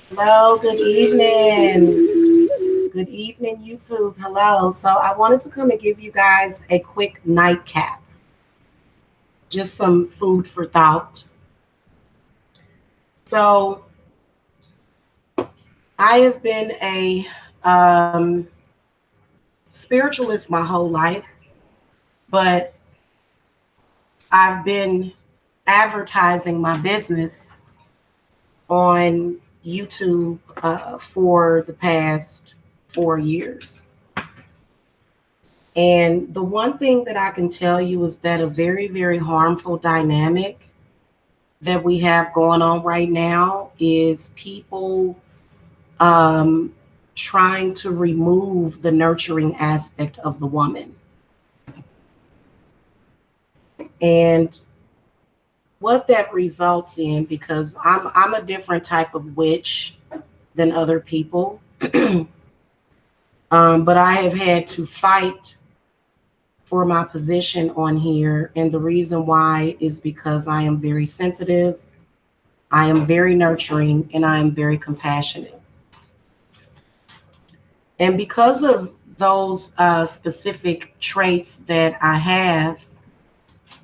Hello, good evening. Good evening, YouTube. Hello. So I wanted to come and give you guys a quick nightcap, just some food for thought. So I have been a spiritualist my whole life, but I've been advertising my business on YouTube for the past 4 years. And the one thing that I can tell you is that a very, very harmful dynamic that we have going on right now is people trying to remove the nurturing aspect of the woman. And what that results in, because I'm a different type of witch than other people, but I have had to fight for my position on here. And the reason why is because I am very sensitive, I am very nurturing, and I am very compassionate. And because of those specific traits that I have,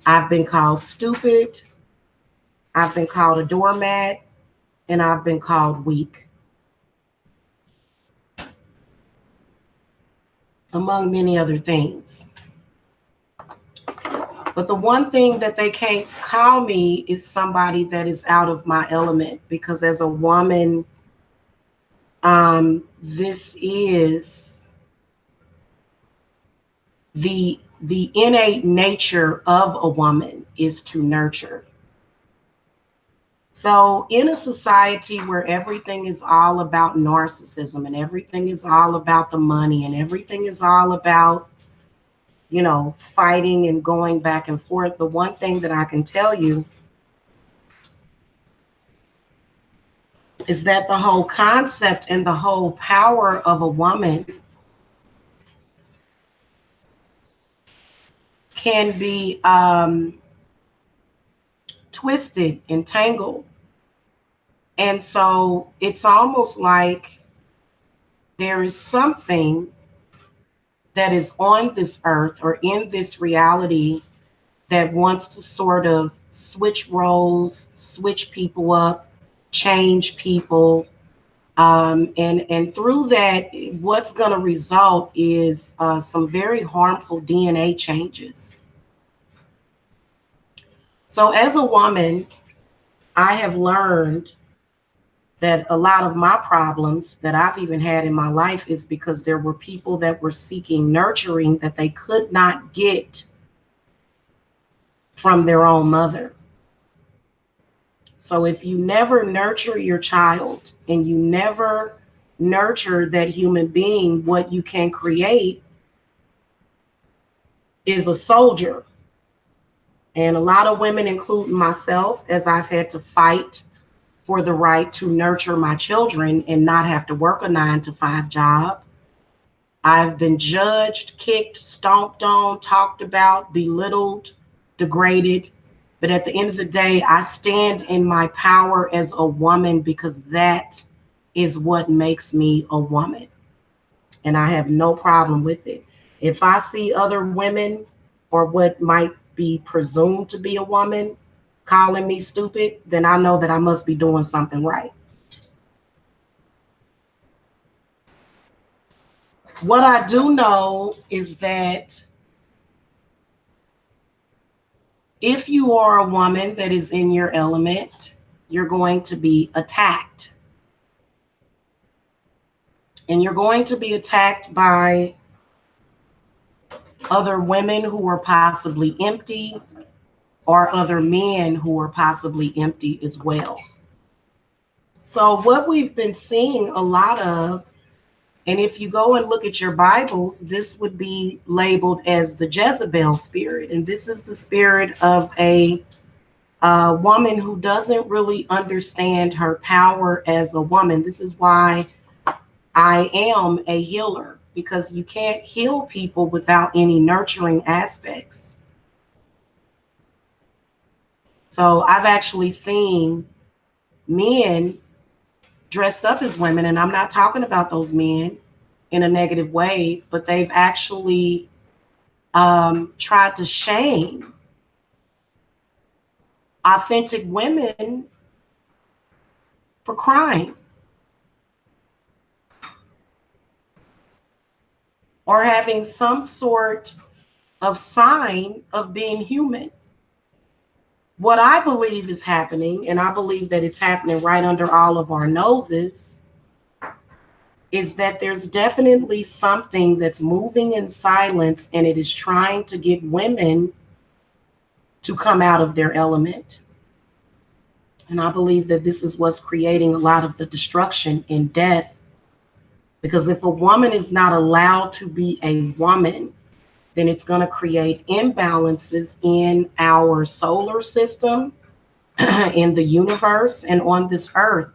I've been called stupid, I've been called a doormat, and I've been called weak, among many other things. But the one thing that they can't call me is somebody that is out of my element, because as a woman, this is the innate nature of a woman is to nurture. So in a society where everything is all about narcissism and everything is all about the money and everything is all about, fighting and going back and forth, the one thing that I can tell you is that the whole concept and the whole power of a woman can be twisted and tangled. And so it's almost like there is something that is on this earth or in this reality that wants to sort of switch roles, switch people up, change people. And through that, what's going to result is some very harmful DNA changes. So as a woman, I have learned that a lot of my problems that I've even had in my life is because there were people that were seeking nurturing that they could not get from their own mother. So if you never nurture your child and you never nurture that human being, what you can create is a soldier. And a lot of women, including myself, as I've had to fight for the right to nurture my children and not have to work a 9-to-5 job, I've been judged, kicked, stomped on, talked about, belittled, degraded. But at the end of the day, I stand in my power as a woman because that is what makes me a woman. And I have no problem with it. If I see other women or what might be presumed to be a woman calling me stupid, then I know that I must be doing something right. What I do know is that if you are a woman that is in your element, you're going to be attacked. And you're going to be attacked by other women who are possibly empty, or other men who are possibly empty as well. So, what we've been seeing a lot of, and if you go and look at your Bibles, this would be labeled as the Jezebel spirit. And this is the spirit of a woman who doesn't really understand her power as a woman. This is why I am a healer, because you can't heal people without any nurturing aspects. So I've actually seen men dressed up as women, and I'm not talking about those men in a negative way, but they've actually tried to shame authentic women for crying or having some sort of sign of being human. What I believe is happening, and I believe that it's happening right under all of our noses, is that there's definitely something that's moving in silence, and it is trying to get women to come out of their element. And I believe that this is what's creating a lot of the destruction and death. Because if a woman is not allowed to be a woman, then it's going to create imbalances in our solar system, in the universe, and on this earth.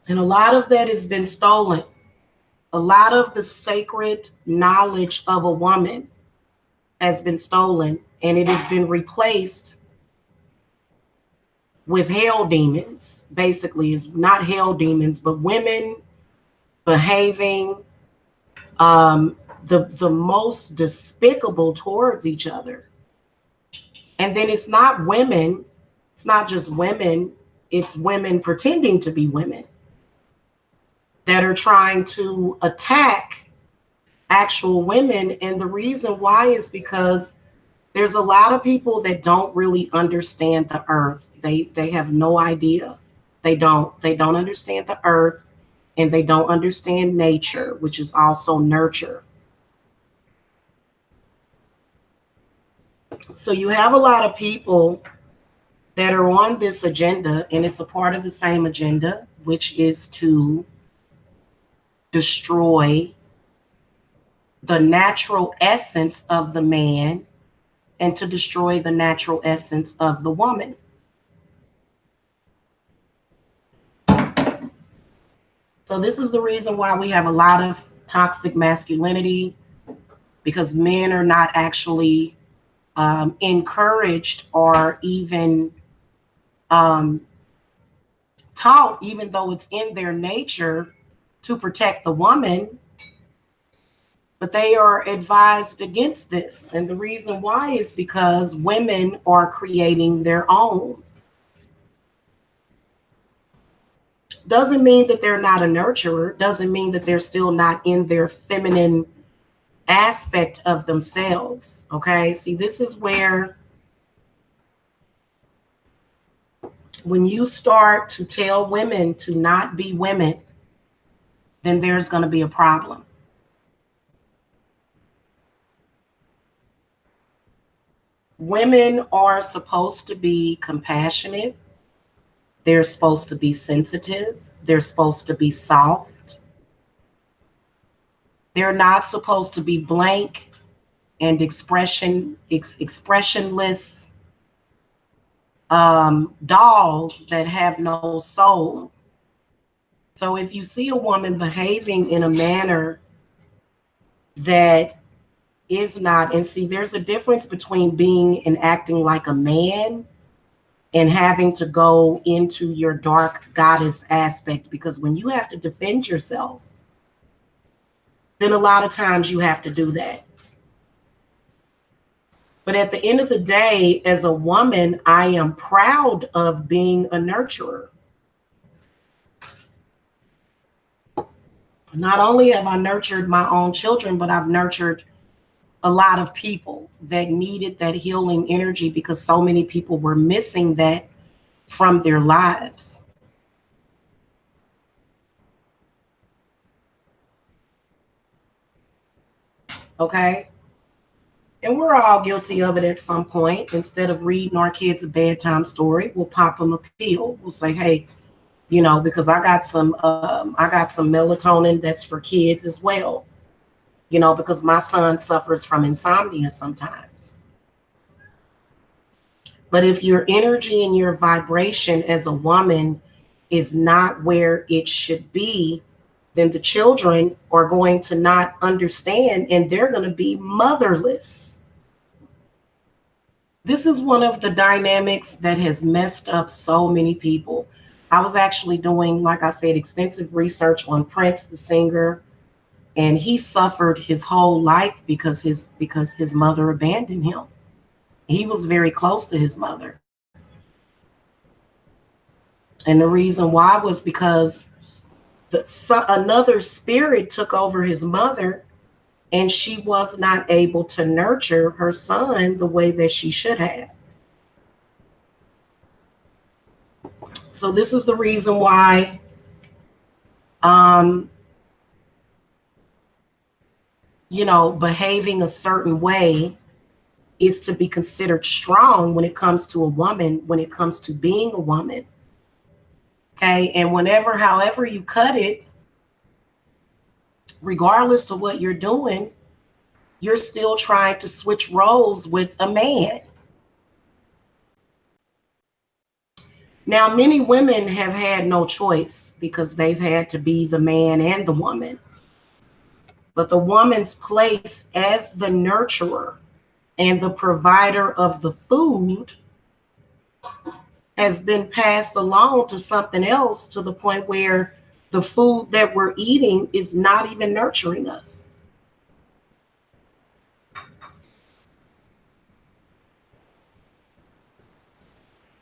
And a lot of that has been stolen. A lot of the sacred knowledge of a woman has been stolen, and it has been replaced with hell demons. Basically, it's not hell demons, but women behaving the most despicable towards each other. And then it's not women, it's not just women, it's women pretending to be women that are trying to attack actual women. And the reason why is because there's a lot of people that don't really understand the earth. They have no idea. They don't understand the earth, and they don't understand nature, which is also nurture. So you have a lot of people that are on this agenda, and it's a part of the same agenda, which is to destroy the natural essence of the man and to destroy the natural essence of the woman. So this is the reason why we have a lot of toxic masculinity, because men are not actually encouraged or even taught, even though it's in their nature to protect the woman, but they are advised against this. And the reason why is because women are creating their own. Doesn't mean that they're not a nurturer, doesn't mean that they're still not in their feminine aspect of themselves. Okay, see, this is where when you start to tell women to not be women, then there's going to be a problem. Women are supposed to be compassionate. They're supposed to be sensitive. They're supposed to be soft. They're not supposed to be blank and expressionless dolls that have no soul. So if you see a woman behaving in a manner that is not, and see, there's a difference between being and acting like a man and having to go into your dark goddess aspect, because when you have to defend yourself, then a lot of times you have to do that. But at the end of the day, as a woman, I am proud of being a nurturer. Not only have I nurtured my own children, but I've nurtured a lot of people that needed that healing energy because so many people were missing that from their lives. Okay. And we're all guilty of it at some point. Instead of reading our kids a bedtime story, we'll pop them a pill. We'll say, hey, because I got some melatonin that's for kids as well, because my son suffers from insomnia sometimes. But if your energy and your vibration as a woman is not where it should be, then the children are going to not understand and they're going to be motherless. This is one of the dynamics that has messed up so many people. I was actually doing, like I said, extensive research on Prince, the singer, and he suffered his whole life because his mother abandoned him. He was very close to his mother. And the reason why was because another spirit took over his mother and she was not able to nurture her son the way that she should have. So this is the reason why behaving a certain way is to be considered strong when it comes to a woman, when it comes to being a woman. Okay. And however you cut it, regardless of what you're doing, you're still trying to switch roles with a man. Now, many women have had no choice because they've had to be the man and the woman. But the woman's place as the nurturer and the provider of the food has been passed along to something else, to the point where the food that we're eating is not even nurturing us.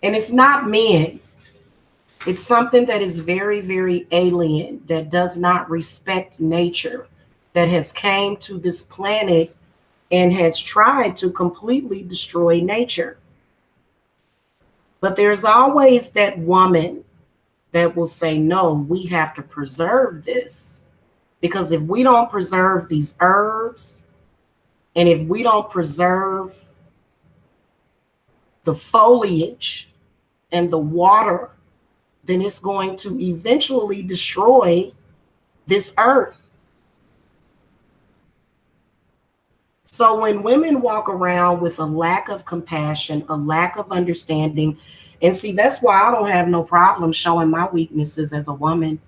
And it's not men. It's something that is very, very alien, that does not respect nature, that has came to this planet and has tried to completely destroy nature. But there's always that woman that will say, no, we have to preserve this. Because if we don't preserve these herbs, and if we don't preserve the foliage and the water, then it's going to eventually destroy this earth. So when women walk around with a lack of compassion, a lack of understanding, and see, that's why I don't have no problem showing my weaknesses as a woman.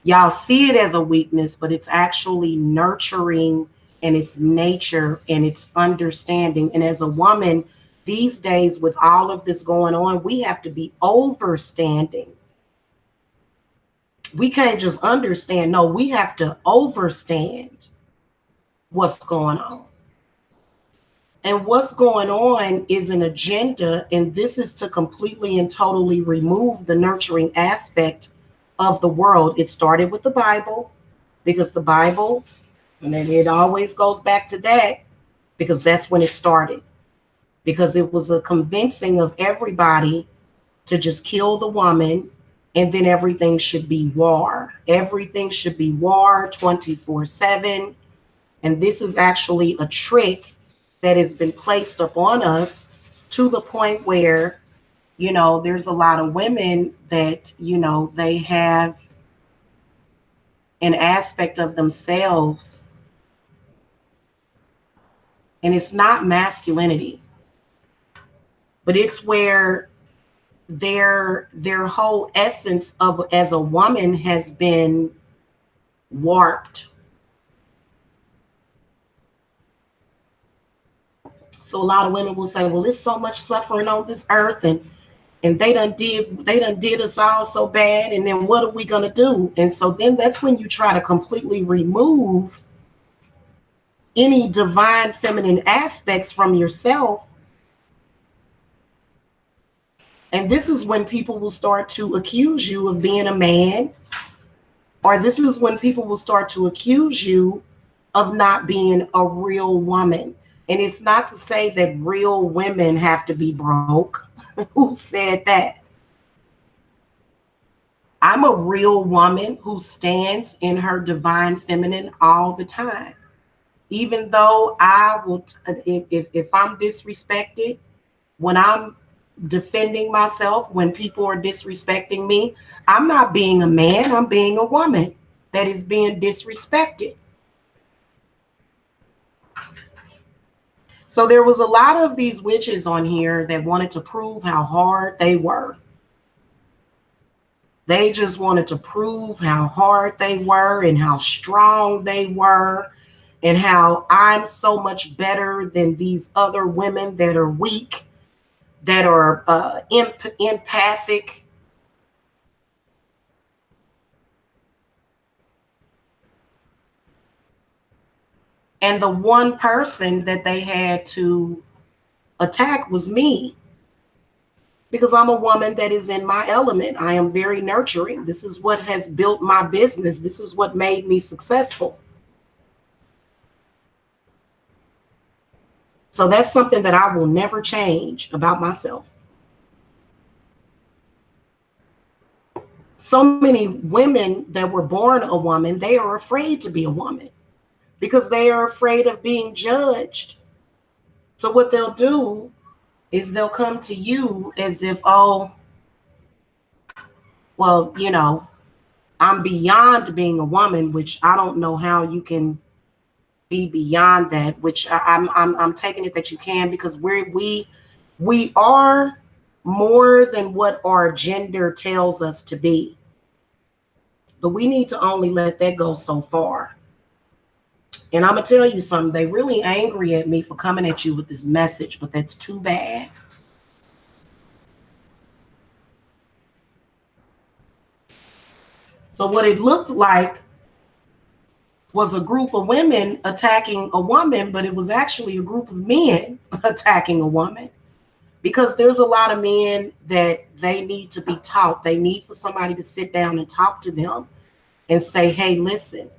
Y'all see it as a weakness, but it's actually nurturing, and it's nature, and it's understanding. And as a woman, these days, with all of this going on, we have to be overstanding. We can't just understand. No, we have to overstand what's going on. And what's going on is an agenda, and this is to completely and totally remove the nurturing aspect of the world. It started with the Bible, because the Bible, and it always goes back to that, because that's when it started. Because it was a convincing of everybody to just kill the woman, and then everything should be war. Everything should be war 24/7. And this is actually a trick that has been placed upon us, to the point where, there's a lot of women that, they have an aspect of themselves, and it's not masculinity, but it's where their whole essence of as a woman has been warped. So a lot of women will say, well, there's so much suffering on this earth, and they done did us all so bad, and then what are we gonna do? And so then that's when you try to completely remove any divine feminine aspects from yourself. And this is when people will start to accuse you of being a man, or this is when people will start to accuse you of not being a real woman. And it's not to say that real women have to be broke. Who said that? I'm a real woman who stands in her divine feminine all the time. Even though I will, if I'm disrespected, when I'm defending myself, when people are disrespecting me, I'm not being a man, I'm being a woman that is being disrespected. So there was a lot of these witches on here that wanted to prove how hard they were. They just wanted to prove how hard they were and how strong they were and how I'm so much better than these other women that are weak, that are empathic. And the one person that they had to attack was me, because I'm a woman that is in my element. I am very nurturing. This is what has built my business. This is what made me successful. So that's something that I will never change about myself. So many women that were born a woman, they are afraid to be a woman because they are afraid of being judged. So what they'll do is they'll come to you as if, oh, well, I'm beyond being a woman, which I don't know how you can be beyond that, which I'm taking it that you can, because we are more than what our gender tells us to be. But we need to only let that go so far. And I'm gonna tell you something, they really angry at me for coming at you with this message, but that's too bad. So what it looked like was a group of women attacking a woman, but it was actually a group of men attacking a woman. Because there's a lot of men that they need to be taught. They need for somebody to sit down and talk to them and say, hey, listen,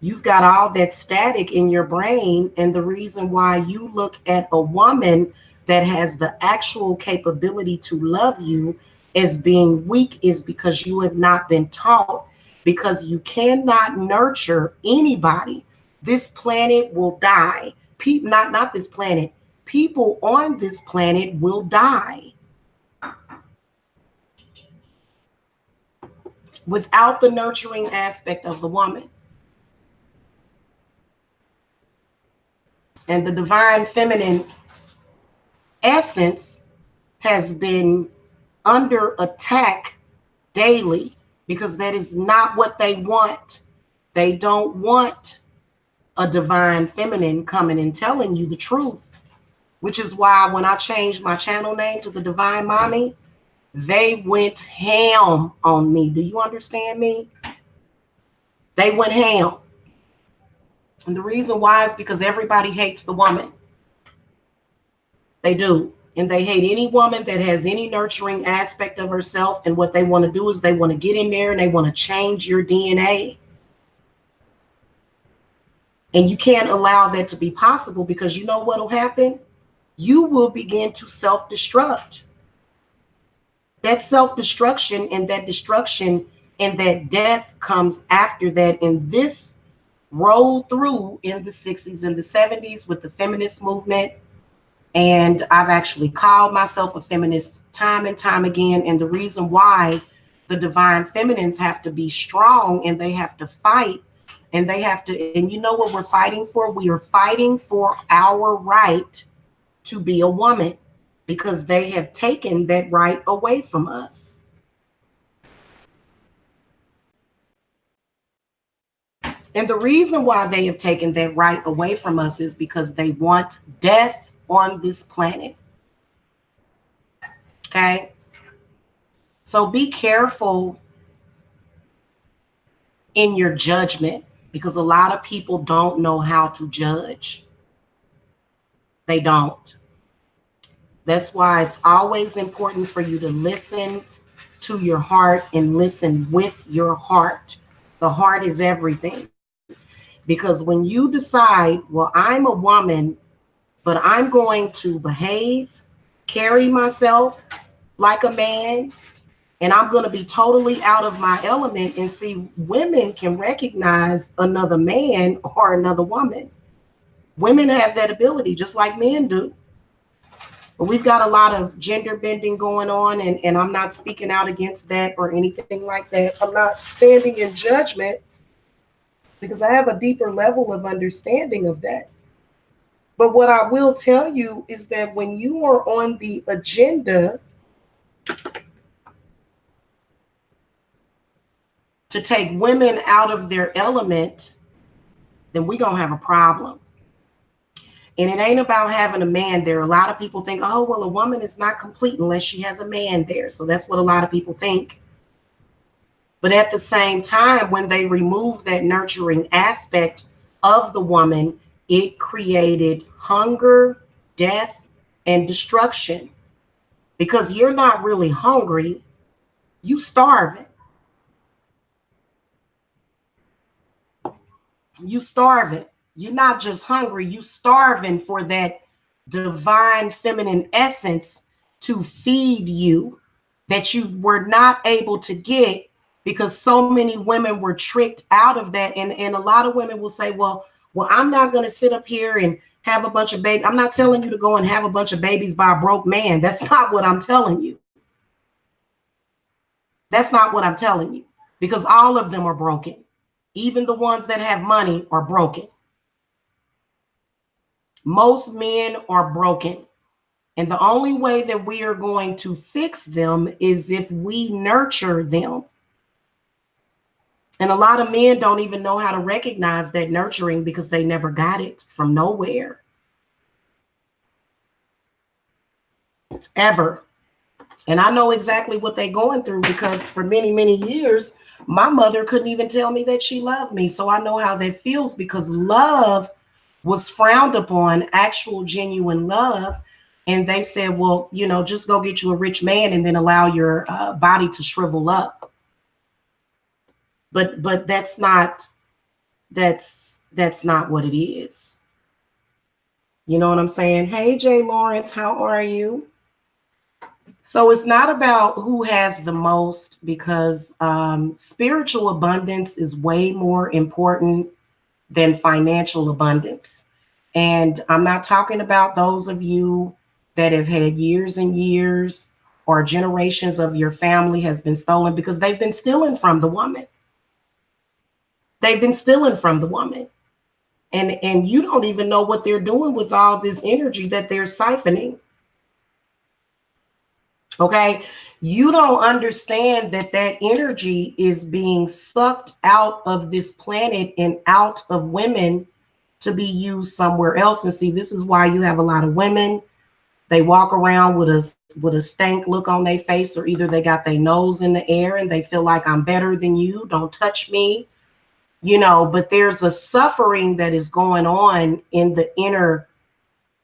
you've got all that static in your brain. And the reason why you look at a woman that has the actual capability to love you as being weak is because you have not been taught, because you cannot nurture anybody. This planet will die. Not this planet. People on this planet will die without the nurturing aspect of the woman. And the divine feminine essence has been under attack daily, because that is not what they want. They don't want a divine feminine coming and telling you the truth, which is why when I changed my channel name to the Divine Mommy, they went ham on me. Do you understand me? They went ham. And the reason why is because everybody hates the woman. They do. And they hate any woman that has any nurturing aspect of herself. And what they want to do is they want to get in there and they want to change your DNA. And you can't allow that to be possible, because you know what will happen? You will begin to self-destruct. That self-destruction and that destruction and that death comes after that. And this rolled through in the 60s and the 70s with the feminist movement. And I've actually called myself a feminist time and time again. And the reason why the divine feminines have to be strong and they have to fight and they have to, and you know what we're fighting for? We are fighting for our right to be a woman, because they have taken that right away from us. And the reason why they have taken that right away from us is because they want death on this planet. Okay? So be careful in your judgment. because a lot of people don't know how to judge. They don't. That's why it's always important for you to listen to your heart and listen with your heart. The heart is everything. Because when you decide, well, I'm a woman, but I'm going to behave, carry myself like a man, and I'm going to be totally out of my element. And see, women can recognize another man or another woman. Women have that ability just like men do. But we've got a lot of gender bending going on, and I'm not speaking out against that or anything like that. I'm not standing in judgment because I have a deeper level of understanding of that. But what I will tell you is that when you are on the agenda to take women out of their element, then we're going to have a problem. And it ain't about having a man there. A lot of people think, oh, well, a woman is not complete unless she has a man there. So that's what a lot of people think. But at the same time, when they remove that nurturing aspect of the woman, it created hunger, death, and destruction. Because you're not really hungry, you starving. You starving. You're not just hungry, you starving for that divine feminine essence to feed you that you were not able to get because so many women were tricked out of that. And a lot of women will say, well, I'm not going to sit up here and have a bunch of babies. I'm not telling you to go and have a bunch of babies by a broke man. That's not what I'm telling you. That's not what I'm telling you, because all of them are broken. Even the ones that have money are broken. Most men are broken. And the only way that we are going to fix them is if we nurture them. And a lot of men don't even know how to recognize that nurturing because they never got it from nowhere. Ever. And I know exactly what they're going through because for many, many years, my mother couldn't even tell me that she loved me. So I know how that feels because love was frowned upon, actual genuine love. And they said, well, just go get you a rich man and then allow your body to shrivel up. But that's not what it is. You know what I'm saying? Hey, Jay Lawrence, how are you? So it's not about who has the most, because spiritual abundance is way more important than financial abundance. And I'm not talking about those of you that have had years and years or generations of your family has been stolen, because they've been stealing from the woman. They've been stealing from the woman. And you don't even know what they're doing with all this energy that they're siphoning. Okay, you don't understand that energy is being sucked out of this planet and out of women to be used somewhere else. And see, this is why you have a lot of women. They walk around with a stank look on their face, or either they got their nose in the air and they feel like I'm better than you. Don't touch me, but there's a suffering that is going on in the inner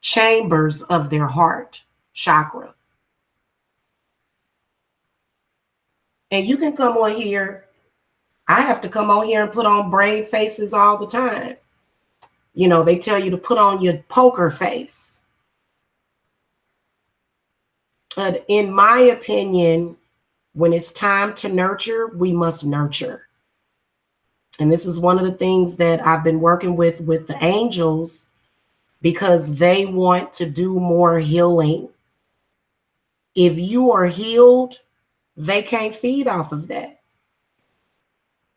chambers of their heart chakra. And you can come on here. I have to come on here and put on brave faces all the time. They tell you to put on your poker face. But in my opinion, when it's time to nurture, we must nurture. And this is one of the things that I've been working with the angels, because they want to do more healing. If you are healed, they can't feed off of that.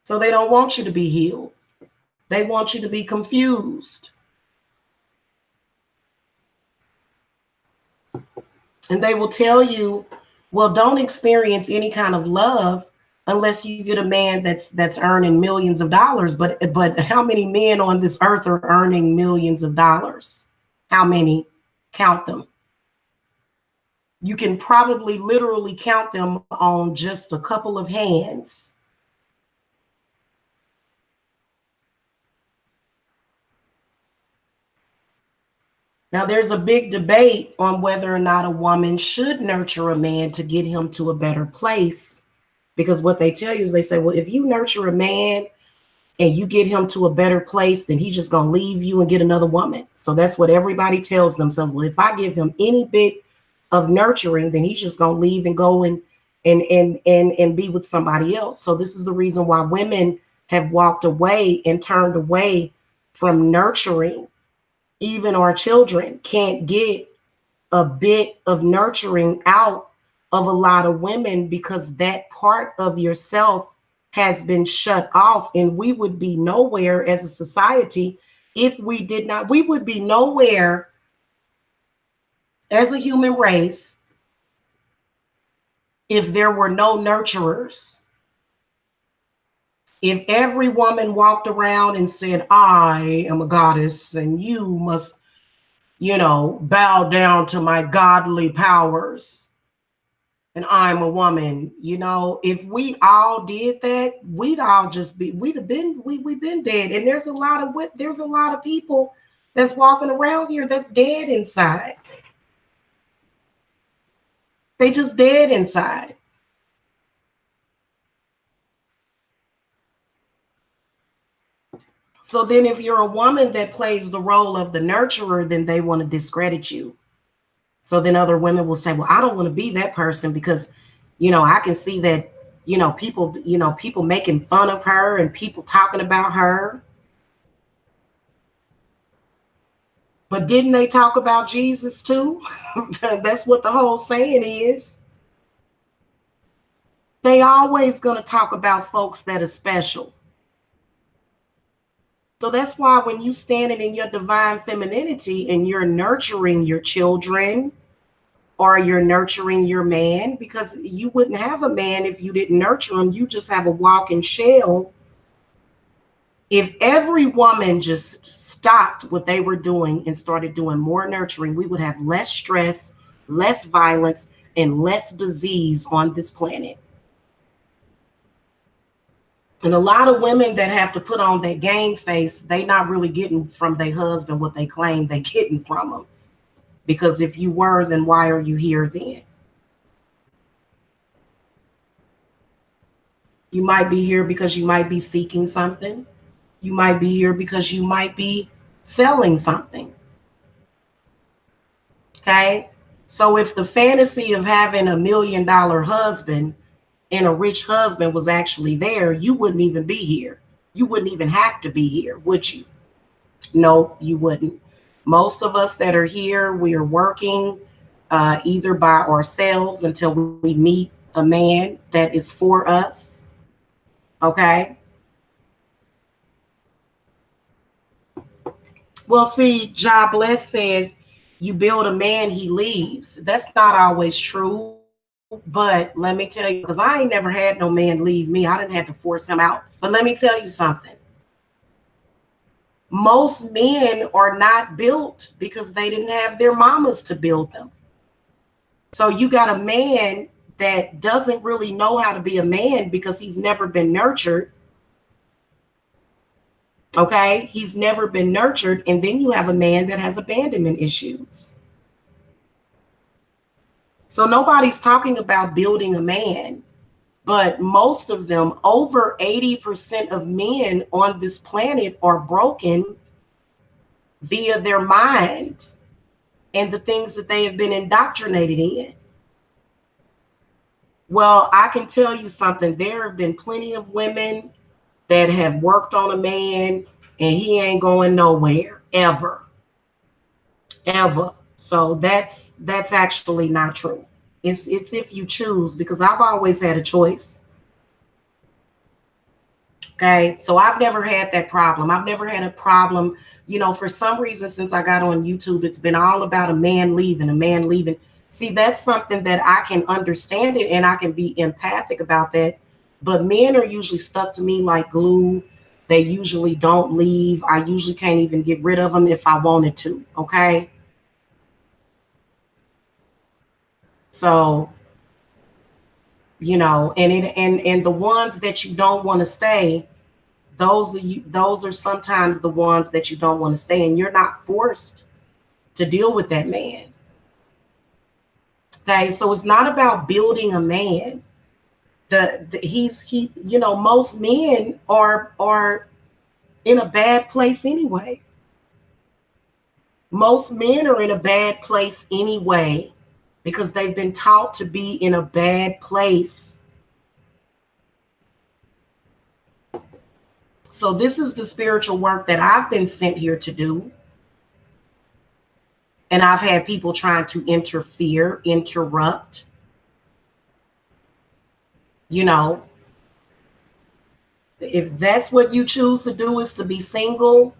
So they don't want you to be healed. They want you to be confused. And they will tell you, well, don't experience any kind of love unless you get a man that's earning millions of dollars. But how many men on this earth are earning millions of dollars? How many? Count them. You can probably literally count them on just a couple of hands. Now, there's a big debate on whether or not a woman should nurture a man to get him to a better place. Because what they tell you is they say, well, if you nurture a man and you get him to a better place, then he's just going to leave you and get another woman. So that's what everybody tells themselves. Well, if I give him any bit of nurturing, then he's just going to leave and go and be with somebody else. So this is the reason why women have walked away and turned away from nurturing. Even our children can't get a bit of nurturing out of a lot of women because that part of yourself has been shut off. And we would be nowhere as a society if we did not. We would be nowhere as a human race if there were no nurturers. If every woman walked around and said, I am a goddess and you must, bow down to my godly powers and I'm a woman, if we all did that, we'd been dead. And there's a lot of people that's walking around here that's dead inside. They just dead inside. So then if you're a woman that plays the role of the nurturer, then they want to discredit you. So then other women will say, well, I don't want to be that person because, I can see that, people making fun of her and people talking about her. But didn't they talk about Jesus too? That's what the whole saying is. They always going to talk about folks that are special. So that's why when you standing in your divine femininity and you're nurturing your children or you're nurturing your man, because you wouldn't have a man if you didn't nurture him. You just have a walking shell. If every woman just stopped what they were doing and started doing more nurturing, we would have less stress, less violence, and less disease on this planet. And a lot of women that have to put on that game face, they not really getting from their husband what they claim they getting from them. Because if you were, then why are you here then? You might be here because you might be seeking something. You might be here because you might be selling something. Okay? So if the fantasy of having $1 million husband and a rich husband was actually there, you wouldn't even be here. You wouldn't even have to be here, would you? No, you wouldn't. Most of us that are here, we are working either by ourselves until we meet a man that is for us. Okay? Well, see, Job Bless says, you build a man, he leaves. That's not always true. But let me tell you, because I ain't never had no man leave me. I didn't have to force him out. But let me tell you something. Most men are not built because they didn't have their mamas to build them. So you got a man that doesn't really know how to be a man because he's never been nurtured. Okay? He's never been nurtured. And then you have a man that has abandonment issues. So nobody's talking about building a man, but most of them, over 80% of men on this planet are broken via their mind and the things that they have been indoctrinated in. Well, I can tell you something. There have been plenty of women that have worked on a man and he ain't going nowhere ever. Ever. So that's actually not true. It's if you choose, because I've always had a choice. Okay, so I've never had that problem. I've never had a problem. For some reason, since I got on YouTube, it's been all about a man leaving. See, that's something that I can understand it and I can be empathic about that. But men are usually stuck to me like glue. They usually don't leave. I usually can't even get rid of them if I wanted to. Okay. So, and the ones that you don't want to stay, those are sometimes the ones that you don't want to stay, and you're not forced to deal with that man. Okay, so it's not about building a man. Most men are in a bad place anyway. Most men are in a bad place anyway because they've been taught to be in a bad place. So this is the spiritual work that I've been sent here to do. And I've had people trying to interfere, interrupt. You know, if that's what you choose to do is to be single,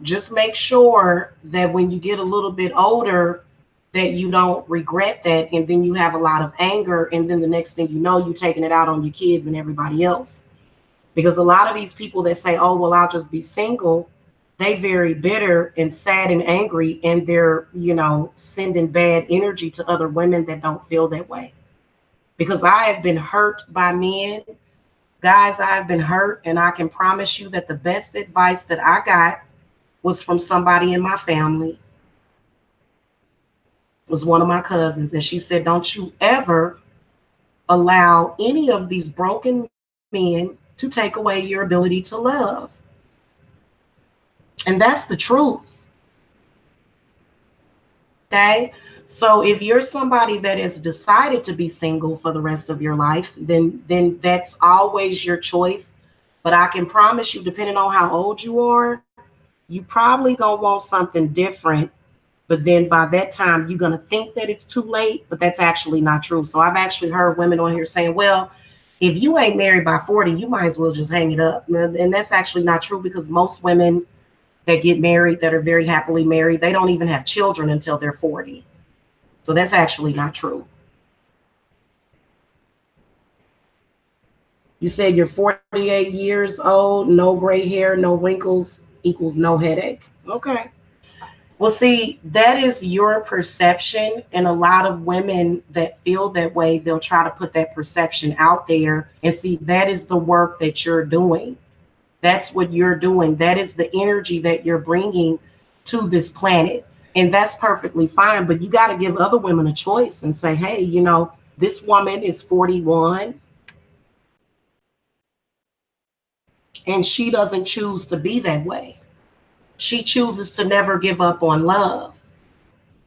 just make sure that when you get a little bit older, that you don't regret that. And then you have a lot of anger. And then the next thing you know, you're taking it out on your kids and everybody else. Because a lot of these people that say, oh, well, I'll just be single, they very bitter and sad and angry. And they're, sending bad energy to other women that don't feel that way. Because I have been hurt by men. Guys, I've been hurt. And I can promise you that the best advice that I got was from somebody in my family. It was one of my cousins. And she said, don't you ever allow any of these broken men to take away your ability to love. And that's the truth. Okay. So if you're somebody that has decided to be single for the rest of your life, then that's always your choice. But I can promise you, depending on how old you are, you probably gonna want something different. But then by that time, you're gonna think that it's too late, but that's actually not true. So I've actually heard women on here saying, well, if you ain't married by 40, you might as well just hang it up. And that's actually not true, because most women that get married, that are very happily married, they don't even have children until they're 40. So that's actually not true. You said you're 48 years old, no gray hair, no wrinkles equals no headache. Okay. Well, see, that is your perception. And a lot of women that feel that way, they'll try to put that perception out there. And see, that is the work that you're doing. That's what you're doing. That is the energy that you're bringing to this planet. And that's perfectly fine. But you got to give other women a choice and say, hey, this woman is 41 and she doesn't choose to be that way. She chooses to never give up on love.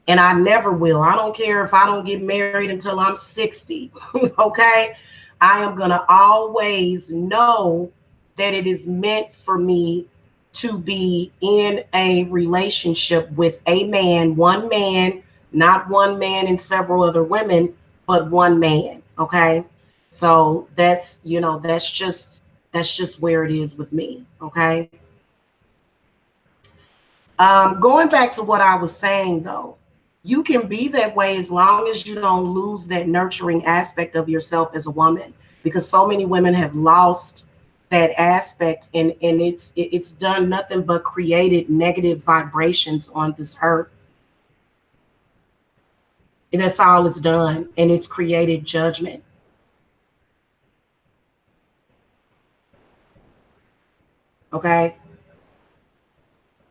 And I never will. I don't care if I don't get married until I'm 60. Okay. I am going to always know that it is meant for me to be in a relationship with a man, one man, not one man and several other women, but one man. Okay. So that's just where it is with me. Okay. Going back to what I was saying, though, you can be that way as long as you don't lose that nurturing aspect of yourself as a woman, because so many women have lost that aspect, and it's done nothing but created negative vibrations on this earth. And that's all it's done, and it's created judgment. Okay.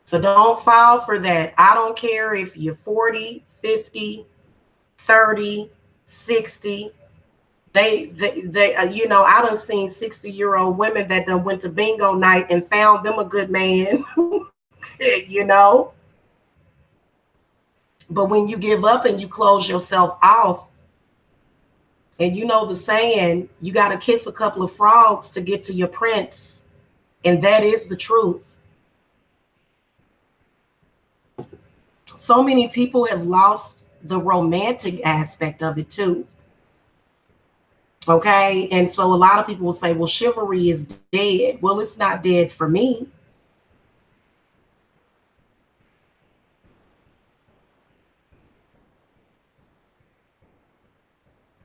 So don't fall for that. I don't care if you're 40, 50, 30, 60. I done seen 60-year-old women that done went to bingo night and found them a good man, But when you give up and you close yourself off, and the saying, you got to kiss a couple of frogs to get to your prince. And that is the truth. So many people have lost the romantic aspect of it too. Okay. And so a lot of people will say, well, chivalry is dead. Well, it's not dead for me.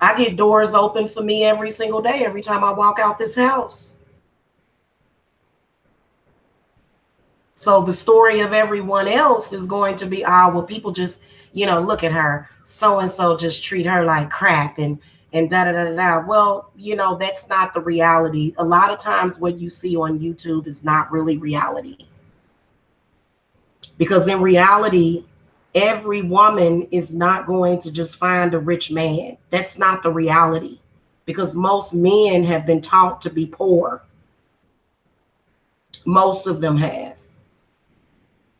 I get doors open for me every single day, every time I walk out this house. So the story of everyone else is going to be, well, people just, look at her. So-and-so just treat her like crap and da da da da. Well, that's not the reality. A lot of times what you see on YouTube is not really reality. Because in reality, every woman is not going to just find a rich man. That's not the reality. Because most men have been taught to be poor. Most of them have,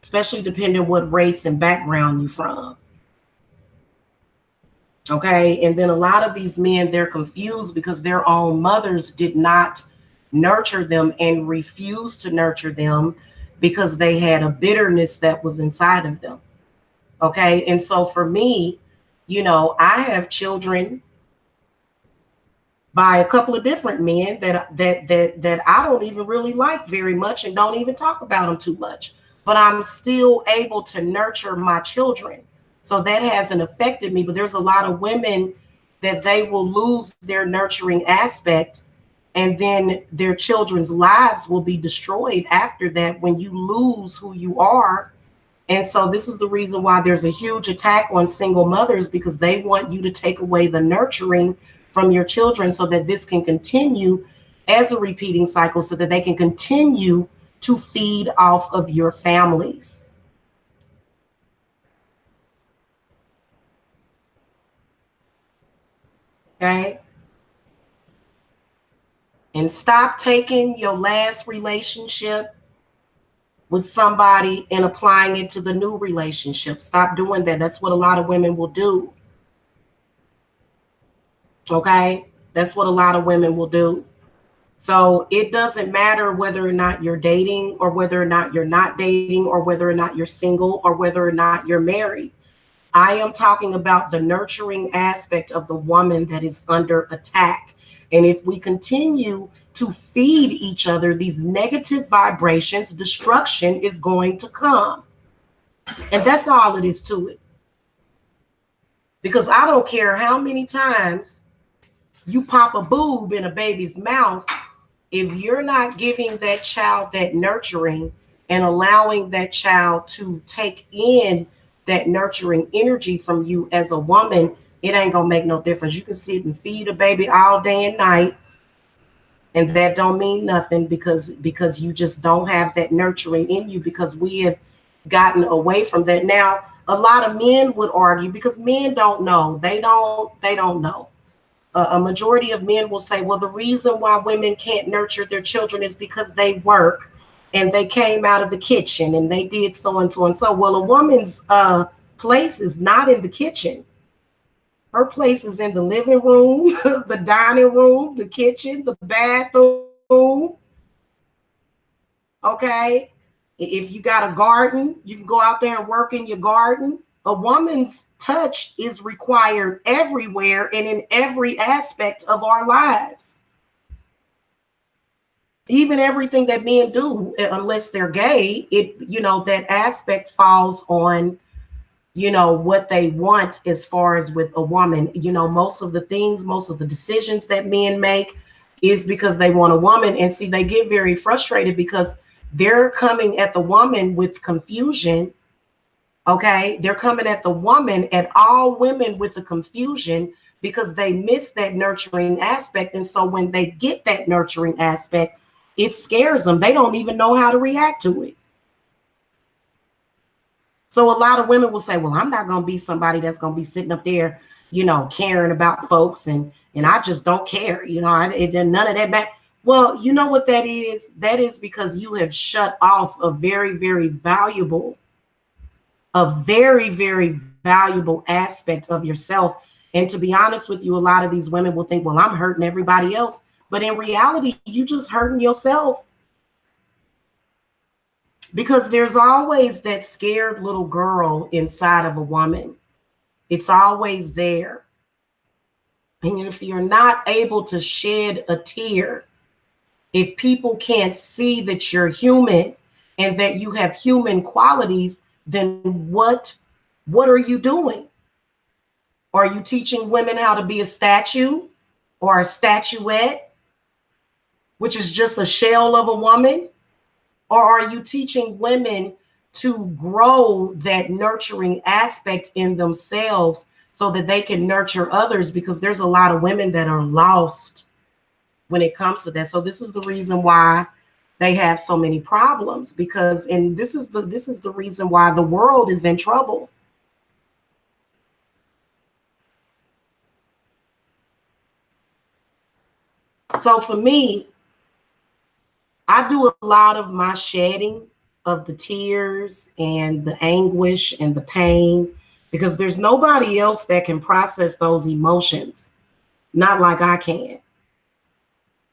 especially depending what race and background you're from. Okay. And then a lot of these men, they're confused because their own mothers did not nurture them and refused to nurture them because they had a bitterness that was inside of them. Okay. And so for me, I have children by a couple of different men that I don't even really like very much and don't even talk about them too much. But I'm still able to nurture my children. So that hasn't affected me. But there's a lot of women that they will lose their nurturing aspect, and then their children's lives will be destroyed after that when you lose who you are. And so this is the reason why there's a huge attack on single mothers, because they want you to take away the nurturing from your children so that this can continue as a repeating cycle, so that they can continue to feed off of your families. Okay. And stop taking your last relationship with somebody and applying it to the new relationship. Stop doing that. That's what a lot of women will do. Okay. That's what a lot of women will do. So it doesn't matter whether or not you're dating, or whether or not you're not dating, or whether or not you're single, or whether or not you're married. I am talking about the nurturing aspect of the woman that is under attack. And if we continue to feed each other these negative vibrations, destruction is going to come. And that's all it is to it. Because I don't care how many times you pop a boob in a baby's mouth, if you're not giving that child that nurturing and allowing that child to take in that nurturing energy from you as a woman, it ain't gonna make no difference. You can sit and feed a baby all day and night, and that don't mean nothing, because you just don't have that nurturing in you, because we have gotten away from that. Now, a lot of men would argue, because men don't know. They don't know. A majority of men will say, well, the reason why women can't nurture their children is because they work and they came out of the kitchen and they did so and so and so. Well, a woman's place is not in the kitchen. Her place is in the living room, the dining room, the kitchen, the bathroom. Okay. If you got a garden, you can go out there and work in your garden. A woman's touch is required everywhere and in every aspect of our lives. Even everything that men do, unless they're gay, that aspect falls on, what they want as far as with a woman. Most of the things, most of the decisions that men make is because they want a woman. And see, they get very frustrated because they're coming at the woman with confusion. Okay, they're coming at the woman, at all women, with the confusion, because they miss that nurturing aspect. And so when they get that nurturing aspect, it scares them. They don't even know how to react to it. So a lot of women will say, well, I'm not going to be somebody that's going to be sitting up there, caring about folks. And I just don't care. None of that back. Well, you know what that is? That is because you have shut off a very, very valuable aspect of yourself. And to be honest with you, a lot of these women will think, well, I'm hurting everybody else. But in reality, you just hurting yourself. Because there's always that scared little girl inside of a woman. It's always there. And if you're not able to shed a tear, if people can't see that you're human and that you have human qualities, then what are you doing? Are you teaching women how to be a statue or a statuette, which is just a shell of a woman? Or are you teaching women to grow that nurturing aspect in themselves so that they can nurture others? Because there's a lot of women that are lost when it comes to that. So this is the reason why they have so many problems, because, and this is the reason why the world is in trouble. So for me, I do a lot of my shedding of the tears and the anguish and the pain, because there's nobody else that can process those emotions, not like I can.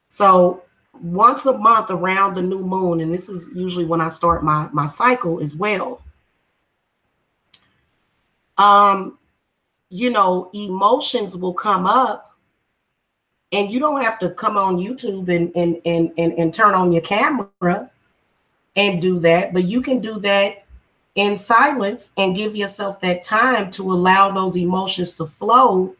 So once a month around the new moon, and this is usually when I start my cycle as well, um, emotions will come up, and you don't have to come on YouTube and turn on your camera and do that, but you can do that in silence and give yourself that time to allow those emotions to flow.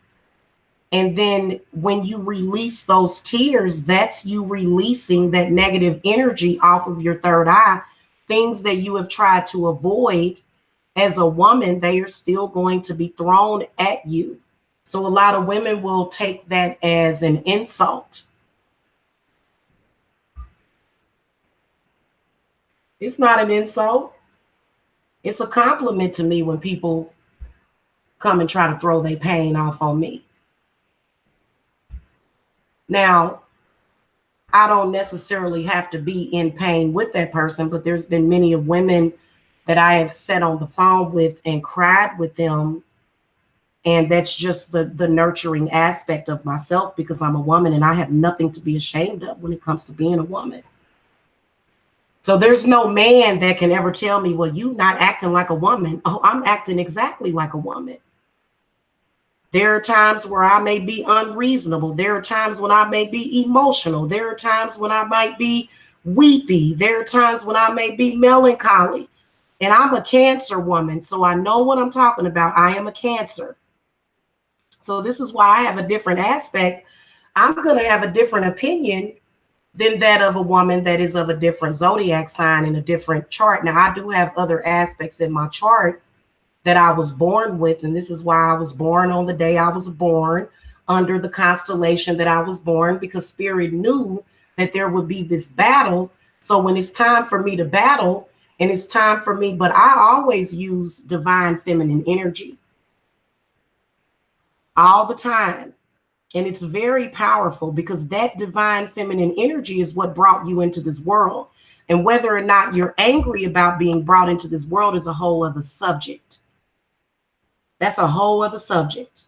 And then when you release those tears, that's you releasing that negative energy off of your third eye. Things that you have tried to avoid as a woman, they are still going to be thrown at you. So a lot of women will take that as an insult. It's not an insult. It's a compliment to me when people come and try to throw their pain off on me. Now, I don't necessarily have to be in pain with that person, but there's been many of women that I have sat on the phone with and cried with them. And that's just the nurturing aspect of myself, because I'm a woman and I have nothing to be ashamed of when it comes to being a woman. So there's no man that can ever tell me, well, you not acting like a woman. Oh, I'm acting exactly like a woman. There are times where I may be unreasonable. There are times when I may be emotional. There are times when I might be weepy. There are times when I may be melancholy. And I'm a Cancer woman, so I know what I'm talking about. I am a Cancer. So this is why I have a different aspect. I'm going to have a different opinion than that of a woman that is of a different zodiac sign and a different chart. Now, I do have other aspects in my chart that I was born with, and this is why I was born on the day I was born, under the constellation that I was born, because Spirit knew that there would be this battle. So when it's time for me to battle, and it's time for me, but I always use divine feminine energy all the time. And it's very powerful, because that divine feminine energy is what brought you into this world. And whether or not you're angry about being brought into this world is a whole other subject. That's a whole other subject.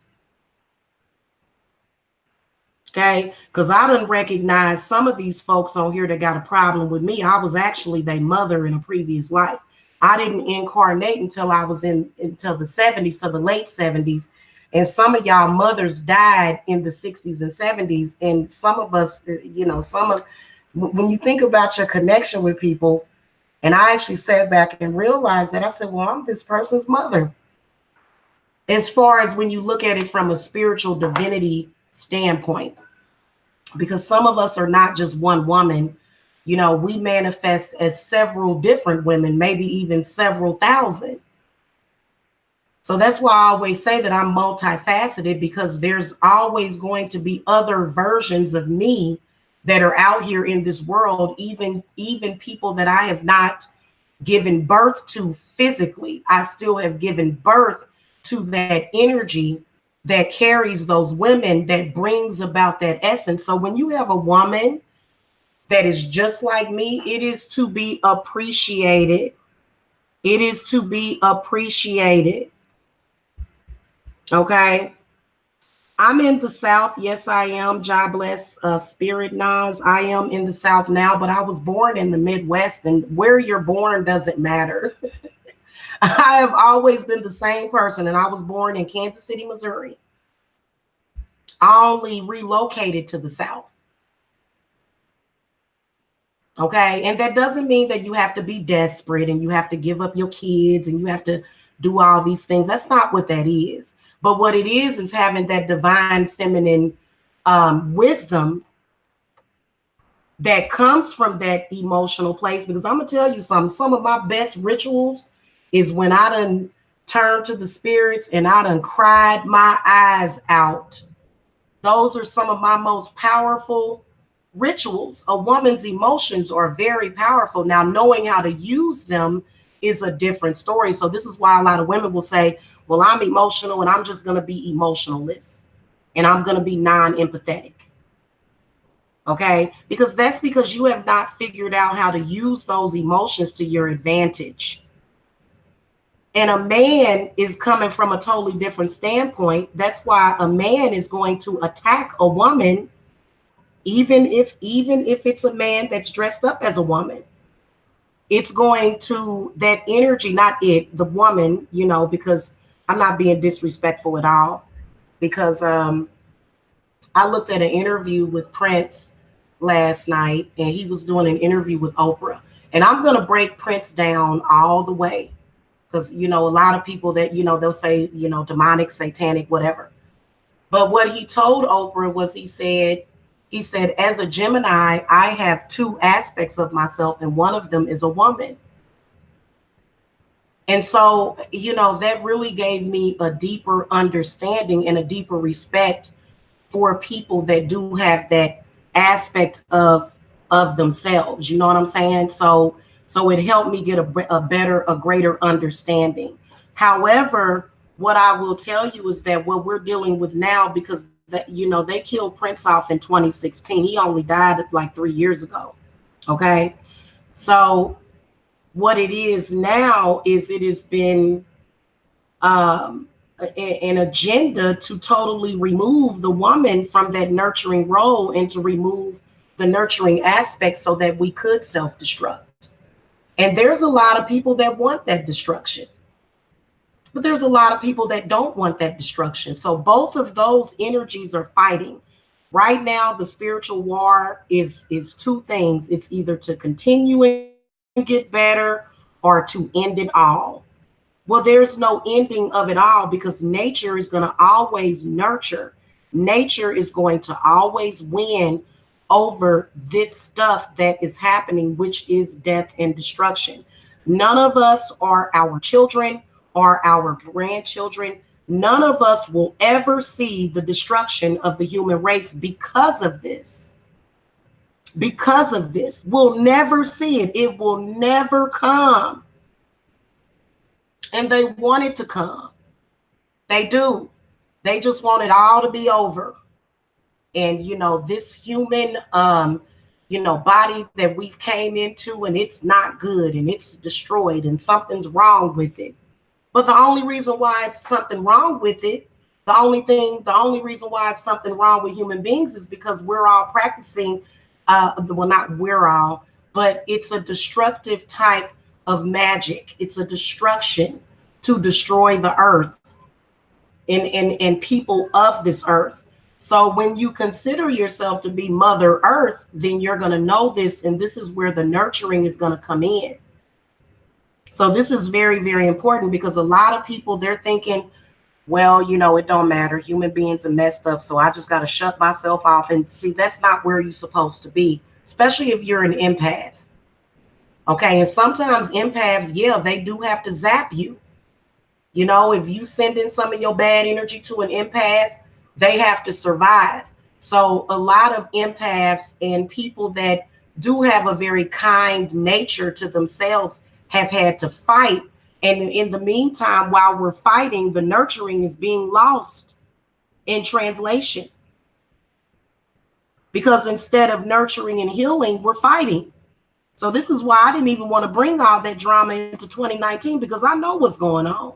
Okay, because I done recognize some of these folks on here that got a problem with me. I was actually their mother in a previous life. I didn't incarnate until I was until the 70s, to the late 70s. And some of y'all mothers died in the 60s and 70s. And some of us, when you think about your connection with people, and I actually sat back and realized that, I said, well, I'm this person's mother. As far as when you look at it from a spiritual divinity standpoint, because some of us are not just one woman, we manifest as several different women, maybe even several thousand. So that's why I always say that I'm multifaceted, because there's always going to be other versions of me that are out here in this world, even people that I have not given birth to physically. I still have given birth to that energy that carries those women, that brings about that essence. So when you have a woman that is just like me, it is to be appreciated. It is to be appreciated. Okay. I'm in the South. Yes, I am. God bless Spirit Nas. I am in the South now, but I was born in the Midwest, and where you're born doesn't matter. I have always been the same person, and I was born in Kansas City, Missouri. I only relocated to the South. Okay. And that doesn't mean that you have to be desperate and you have to give up your kids and you have to do all these things. That's not what that is. But what it is having that divine feminine wisdom that comes from that emotional place. Because I'm going to tell you something, some of my best rituals is when I done turned to the spirits and I done cried my eyes out. Those are some of my most powerful rituals. A woman's emotions are very powerful. Now, knowing how to use them is a different story. So this is why a lot of women will say, well, I'm emotional and I'm just going to be emotionless and I'm going to be non-empathetic. Okay? Because that's because you have not figured out how to use those emotions to your advantage. And a man is coming from a totally different standpoint. That's why a man is going to attack a woman, even if it's a man that's dressed up as a woman. It's going to, that energy, not it, the woman, because I'm not being disrespectful at all. Because I looked at an interview with Prince last night, and he was doing an interview with Oprah. And I'm going to break Prince down all the way because, a lot of people that, they'll say, demonic, satanic, whatever. But what he told Oprah was he said, as a Gemini, I have two aspects of myself, and one of them is a woman. And so, that really gave me a deeper understanding and a deeper respect for people that do have that aspect of themselves. You know what I'm saying? So it helped me get a greater understanding. However, what I will tell you is that what we're dealing with now, because that they killed Prince off in 2016. He only died like 3 years ago. Okay, so what it is now is it has been an agenda to totally remove the woman from that nurturing role and to remove the nurturing aspect so that we could self-destruct. And there's a lot of people that want that destruction. But there's a lot of people that don't want that destruction. So both of those energies are fighting. Right now, the spiritual war is two things. It's either to continue and get better or to end it all. Well, there's no ending of it all because nature is going to always nurture. Nature is going to always win over this stuff that is happening, which is death and destruction. None of us or our children or our grandchildren, none of us will ever see the destruction of the human race because of this. Because of this, we'll never see it. It will never come. And they want it to come. They do. They just want it all to be over. And this human body that we've came into, and it's not good and it's destroyed and something's wrong with it. But the only reason why it's something wrong with it, the only reason why it's something wrong with human beings is because we're all practicing, well, not we're all, but it's a destructive type of magic. It's a destruction to destroy the earth and people of this earth. So when you consider yourself to be Mother Earth, then you're going to know this, and this is where the nurturing is going to come in. So this is very, very important because a lot of people, they're thinking, well, it don't matter. Human beings are messed up, so I just got to shut myself off. And see, that's not where you're supposed to be, especially if you're an empath. Okay, and sometimes empaths, yeah, they do have to zap you. If you send in some of your bad energy to an empath, they have to survive. So a lot of empaths and people that do have a very kind nature to themselves have had to fight. And in the meantime, while we're fighting, the nurturing is being lost in translation. Because instead of nurturing and healing, we're fighting. So this is why I didn't even want to bring all that drama into 2019 because I know what's going on.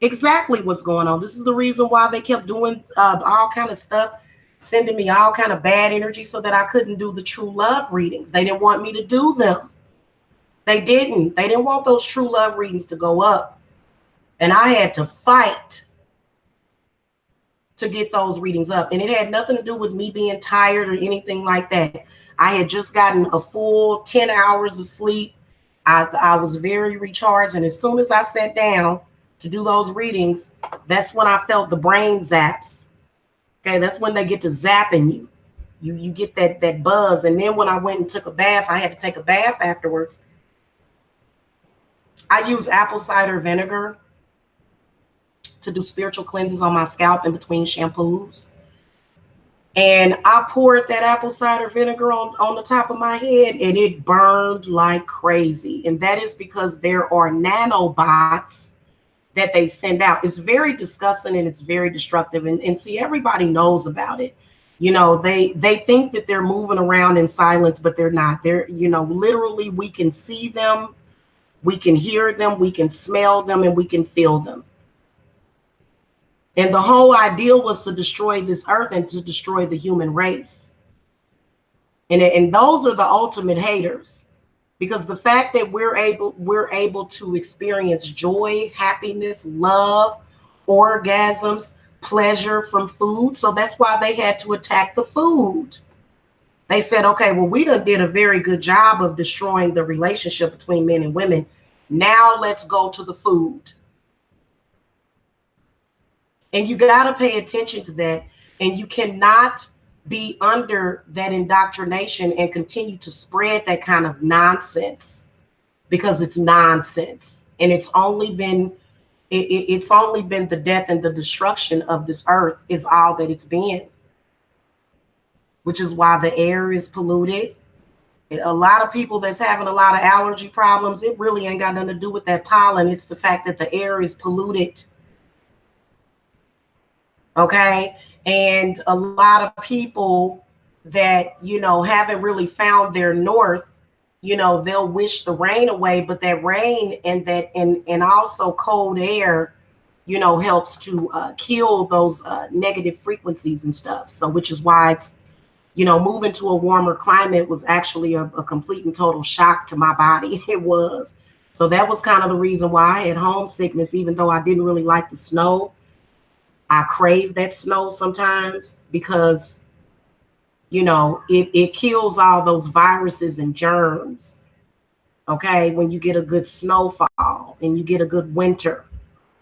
Exactly what's going on. This is the reason why they kept doing all kind of stuff, sending me all kind of bad energy so that I couldn't do the true love readings. They didn't want me to do them. They didn't want those true love readings to go up. And I had to fight to get those readings up. And it had nothing to do with me being tired or anything like that. I had just gotten a full 10 hours of sleep. I was very recharged. And as soon as I sat down to do those readings, that's when I felt the brain zaps. Okay, that's when they get to zapping you. You get that buzz. And then when I went and took a bath, I had to take a bath afterwards. I use apple cider vinegar to do spiritual cleanses on my scalp in between shampoos. And I poured that apple cider vinegar on the top of my head, and it burned like crazy. And that is because there are nanobots that they send out. It's very disgusting and it's very destructive. And see, everybody knows about it. You know, they think that they're moving around in silence, but they're not. They're, you know, literally we can see them, we can hear them, we can smell them, and we can feel them. And the whole idea was to destroy this earth and to destroy the human race. And those are the ultimate haters, because the fact that we're able to experience joy, happiness, love, orgasms, pleasure from food. So that's why they had to attack the food. They said, okay, well, we done did a very good job of destroying the relationship between men and women. Now let's go to the food. And you got to pay attention to that. And you cannot be under that indoctrination and continue to spread that kind of nonsense, because it's nonsense. And it's only been the death and the destruction of this earth is all that it's been, which is why the air is polluted. A lot of people that's having a lot of allergy problems, it really ain't got nothing to do with that pollen. It's the fact that the air is polluted. Okay. And a lot of people that, you know, haven't really found their north, you know, they'll wish the rain away, but that rain and also cold air, you know, helps to kill those negative frequencies and stuff. So, which is why it's, you know, moving to a warmer climate was actually a complete and total shock to my body. It was. So that was kind of the reason why I had homesickness, even though I didn't really like the snow. I crave that snow sometimes because, you know, it kills all those viruses and germs. Okay. When you get a good snowfall and you get a good winter.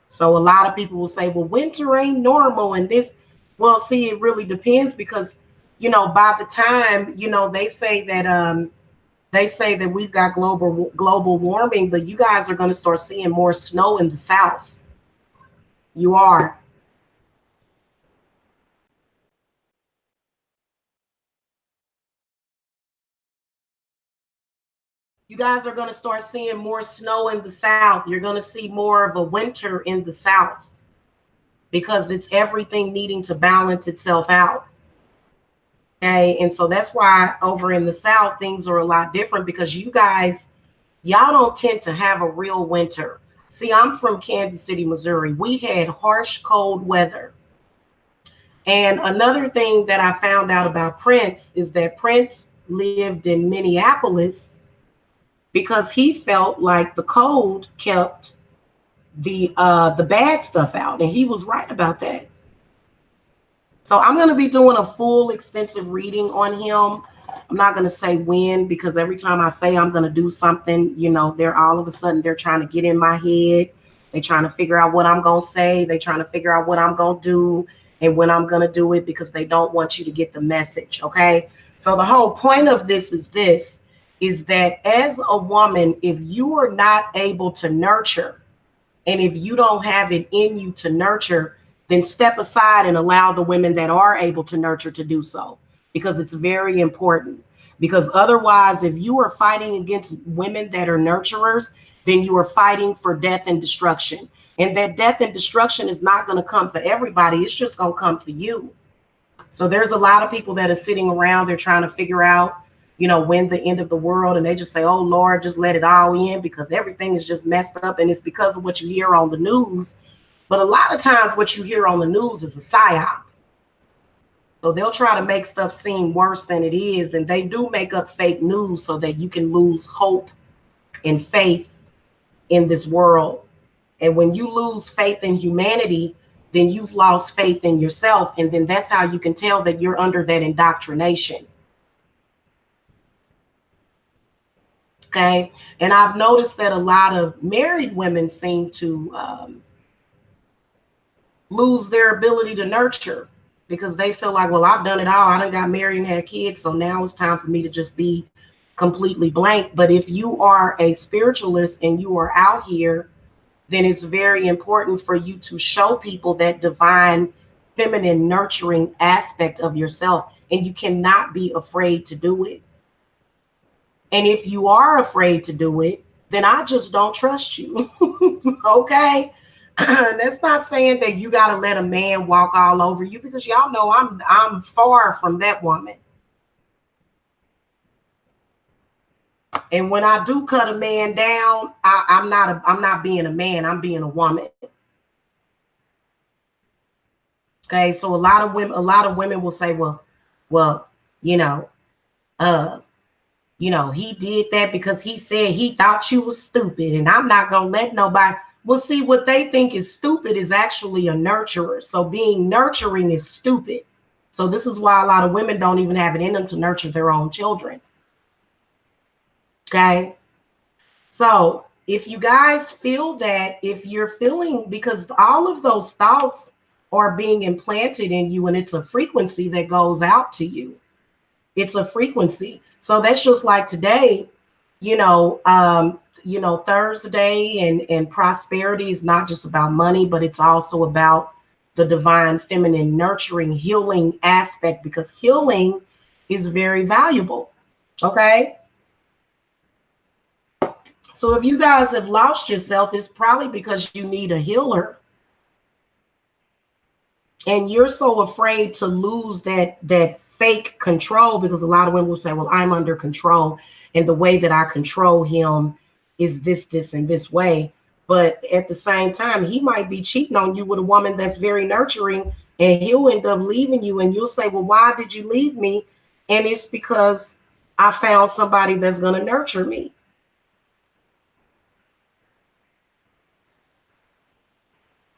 So a lot of people will say, well, winter ain't normal. And this, well, see, it really depends because, you know, by the time, you know, they say that we've got global warming, but you guys are going to start seeing more snow in the South. You are. You guys are going to start seeing more snow in the South. You're going to see more of a winter in the South because it's everything needing to balance itself out. Okay. And so that's why over in the South, things are a lot different because y'all don't tend to have a real winter. See, I'm from Kansas City, Missouri. We had harsh, cold weather. And another thing that I found out about Prince is that Prince lived in Minneapolis because he felt like the cold kept the bad stuff out, and he was right about that. So I'm going to be doing a full extensive reading on him. I'm not going to say when, because every time I say I'm going to do something, you know, they're all of a sudden they're trying to get in my head. They're trying to figure out what I'm going to say. They're trying to figure out what I'm going to do and when I'm going to do it, because they don't want you to get the message. Okay. So the whole point of this is that as a woman, if you are not able to nurture, and if you don't have it in you to nurture, then step aside and allow the women that are able to nurture to do so, because it's very important. Because otherwise, if you are fighting against women that are nurturers, then you are fighting for death and destruction. And that death and destruction is not going to come for everybody. It's just going to come for you. So there's a lot of people that are sitting around, they're trying to figure out, you know, when the end of the world, and they just say, oh Lord, just let it all in because everything is just messed up. And it's because of what you hear on the news. But a lot of times what you hear on the news is a psyop. So they'll try to make stuff seem worse than it is. And they do make up fake news so that you can lose hope and faith in this world. And when you lose faith in humanity, then you've lost faith in yourself. And then that's how you can tell that you're under that indoctrination. Okay. And I've noticed that a lot of married women seem to lose their ability to nurture because they feel like, well, I've done it all. I done got married and had kids. So now it's time for me to just be completely blank. But if you are a spiritualist and you are out here, then it's very important for you to show people that divine feminine nurturing aspect of yourself, and you cannot be afraid to do it. And if you are afraid to do it, then I just don't trust you. Okay? That's not saying that you got to let a man walk all over you, because y'all know I'm far from that woman. And when I do cut a man down, I'm not being a man, I'm being a woman. Okay, so a lot of women will say, well, you know, uh, he did that because he said he thought you was stupid, and I'm not gonna let nobody. Well, see, what they think is stupid is actually a nurturer. So being nurturing is stupid. So this is why a lot of women don't even have it in them to nurture their own children. Okay. So if you guys feel that, if you're feeling, because all of those thoughts are being implanted in you, and it's a frequency that goes out to you. It's a frequency. So that's just like today, Thursday and prosperity is not just about money, but it's also about the divine feminine nurturing healing aspect, because healing is very valuable. Okay. So if you guys have lost yourself, it's probably because you need a healer. And you're so afraid to lose that fake control, because a lot of women will say, well, I'm under control, and the way that I control him is this, and this way. But at the same time, he might be cheating on you with a woman that's very nurturing, and he'll end up leaving you, and you'll say, well, why did you leave me? And it's because I found somebody that's going to nurture me.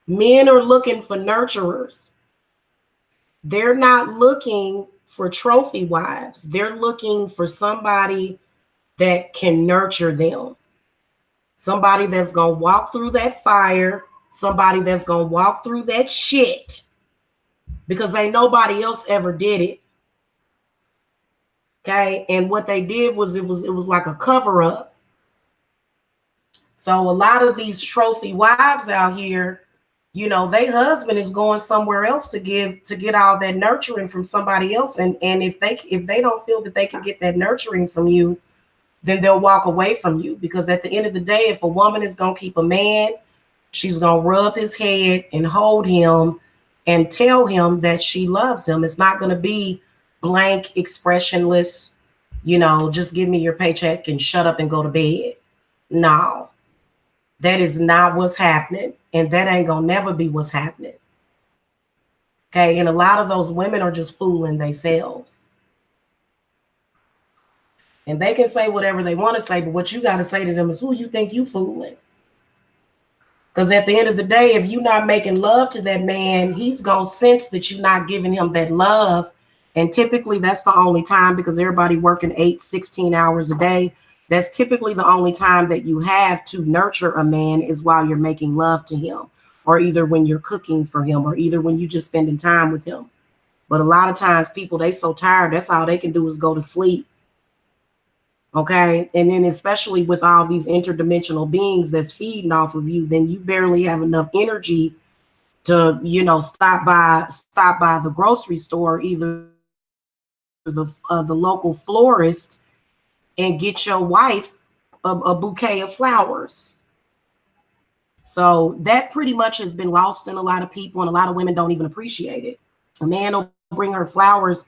Men are looking for nurturers. They're not looking for trophy wives. They're looking for somebody that can nurture them. Somebody that's going to walk through that fire. Somebody that's going to walk through that shit, because ain't nobody else ever did it. Okay. And what they did was it was like a cover up. So a lot of these trophy wives out here, their husband is going somewhere else to get all that nurturing from somebody else. And if they don't feel that they can get that nurturing from you, then they'll walk away from you. Because at the end of the day, if a woman is going to keep a man, she's going to rub his head and hold him and tell him that she loves him. It's not going to be blank, expressionless, just give me your paycheck and shut up and go to bed. No. That is not what's happening, and that ain't gonna never be what's happening. Okay, and a lot of those women are just fooling themselves. And they can say whatever they want to say, but what you got to say to them is, who you think you fooling? Because at the end of the day, if you're not making love to that man, he's gonna sense that you're not giving him that love. And typically that's the only time, because everybody working 8-16 hours a day. That's typically the only time that you have to nurture a man, is while you're making love to him, or either when you're cooking for him, or either when you're just spending time with him. But a lot of times people, they so tired, that's all they can do is go to sleep. Okay. And then especially with all these interdimensional beings that's feeding off of you, then you barely have enough energy to, stop by the grocery store, either the local florist, and get your wife a bouquet of flowers. So that pretty much has been lost in a lot of people, and a lot of women don't even appreciate it. A man will bring her flowers,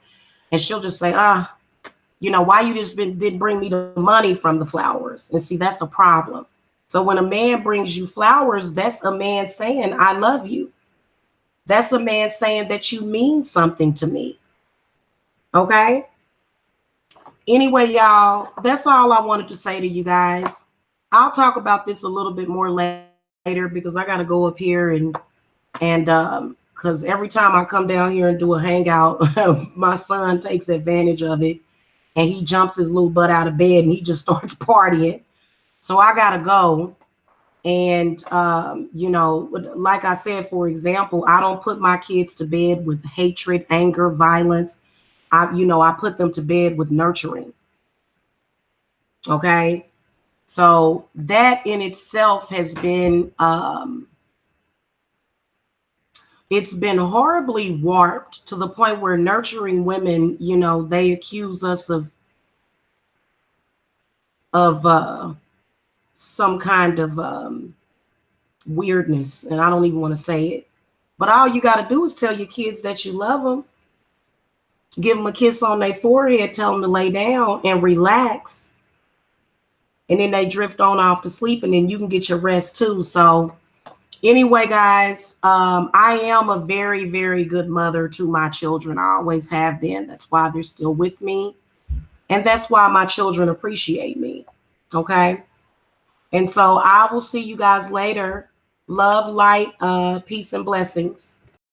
and she'll just say, why you just didn't bring me the money from the flowers? And see, that's a problem. So when a man brings you flowers, that's a man saying, I love you. That's a man saying that you mean something to me. Okay. Anyway, y'all, that's all I wanted to say to you guys. I'll talk about this a little bit more later, because I got to go up here and because every time I come down here and do a hangout, my son takes advantage of it, and he jumps his little butt out of bed and he just starts partying. So I got to go. And, like I said, for example, I don't put my kids to bed with hatred, anger, violence. I put them to bed with nurturing. Okay. So that in itself has been it's been horribly warped to the point where nurturing women, you know, they accuse us of some kind of weirdness, and I don't even want to say it. But all you got to do is tell your kids that you love them, give them a kiss on their forehead, tell them to lay down and relax, and then they drift on off to sleep, and then you can get your rest too. So anyway, guys, I am a very, very good mother to my children. I always have been. That's why they're still with me. And that's why my children appreciate me. Okay. And so I will see you guys later. Love, light, peace, and blessings.